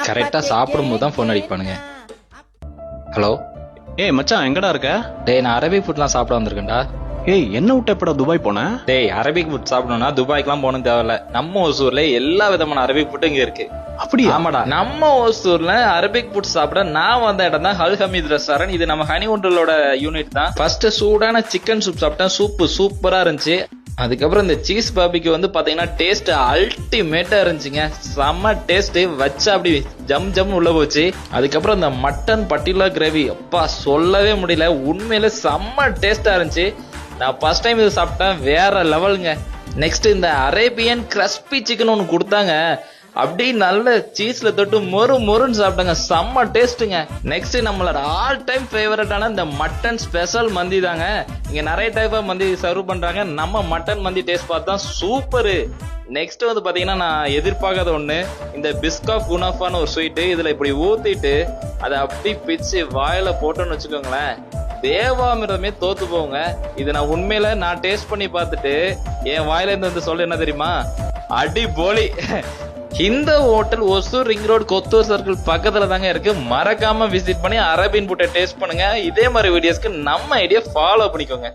கரெக்டா சாப்பிடும் போது தான் போன் அடிப்பானுங்க. ஹலோ, ஏய் மச்சான் எங்கடா இருக்க? டேய் நான் அரபிக் ஃபுட்லாம் சாப்பிட வந்திருக்கேன்டா. ஏய் என்ன விட்டு எப்படா துபாய் போன? டேய் அரபிக் ஃபுட் சாப்பிடணும்னா துபாய்க்குலாம் போகணும் தேவையில்ல. நம்ம ஒசூர்ல எல்லா விதமான அரபிக் ஃபுட் இங்க இருக்கு. அப்படியா? ஆமாடா, நம்ம ஒசூர்ல அரபிக் ஃபுட் சாப்பிட நான் வந்த இடம் தான் அல் ஹமீத் ரெஸ்டாரண்ட். இது நம்ம ஹனிவுண்டலோட யூனிட் தான். ஃபர்ஸ்ட் சூடான சிக்கன் சூப் சாப்பிட்டேன். சூப்பு சூப்பரா இருந்துச்சு. அதுக்கப்புறம் இந்த சீஸ் பாபிக்கு வந்து பாத்தீங்கன்னா டேஸ்ட் அல்டிமேட்டா இருந்துச்சுங்க. செம்ம டேஸ்ட், வச்சா அப்படி ஜம் ஜம் உள்ள போச்சு. அதுக்கப்புறம் இந்த மட்டன் பட்டிலா கிரேவி, அப்பா சொல்லவே முடியல, உண்மையில செம்ம டேஸ்டா இருந்துச்சு. நான் ஃபர்ஸ்ட் டைம் இது சாப்பிட்டேன், வேற லெவலுங்க. நெக்ஸ்ட் இந்த அரேபியன் கிறிஸ்பி சிக்கன் ஒன்று கொடுத்தாங்க. அப்படி நல்ல சீஸ்ல தொட்டு மொறு மொறுன்னு சாப்பிட்டாங்க, செம்ம டேஸ்ட்டுங்க. நெக்ஸ்ட் நம்மளோட ஆல் டைம் ஃபேவரட்டான இந்த மட்டன் ஸ்பெஷல் மந்தி தாங்க. இங்க நிறைய டைப் ஆஃப் மந்தி சர்வ் பண்றாங்க. நம்ம மட்டன் மந்தி டேஸ்ட் பார்த்தா சூப்பரு. நெக்ஸ்ட் வந்து பாத்தீங்கன்னா நான் எதிர்பார்க்காத ஒண்ணு, இந்த பிஸ்காஃப் குனாஃபான்னு ஒரு ஸ்வீட்டு. இதுல இப்படி ஊத்திட்டு அதை அப்படி பிச்சு வாயில போட்டோன்னு வச்சுக்கோங்களேன், தேவாமிரமே தோத்து போங்க. இது நான் உண்மையில நான் டேஸ்ட் பண்ணி பார்த்துட்டு என் வாயில இருந்து வந்து சொல்ல என்ன தெரியுமா, அடி போலி. இந்த hotel Hosur ring road Kothur circle பக்கத்துல தாங்க இருக்கு. மறக்காம விசிட் பண்ணி அரபியன் ஃபுட்டை டேஸ்ட் பண்ணுங்க. இதே மாதிரி வீடியோஸ்க்கு நம்ம ஐடியா ஃபாலோ பண்ணிக்கோங்க.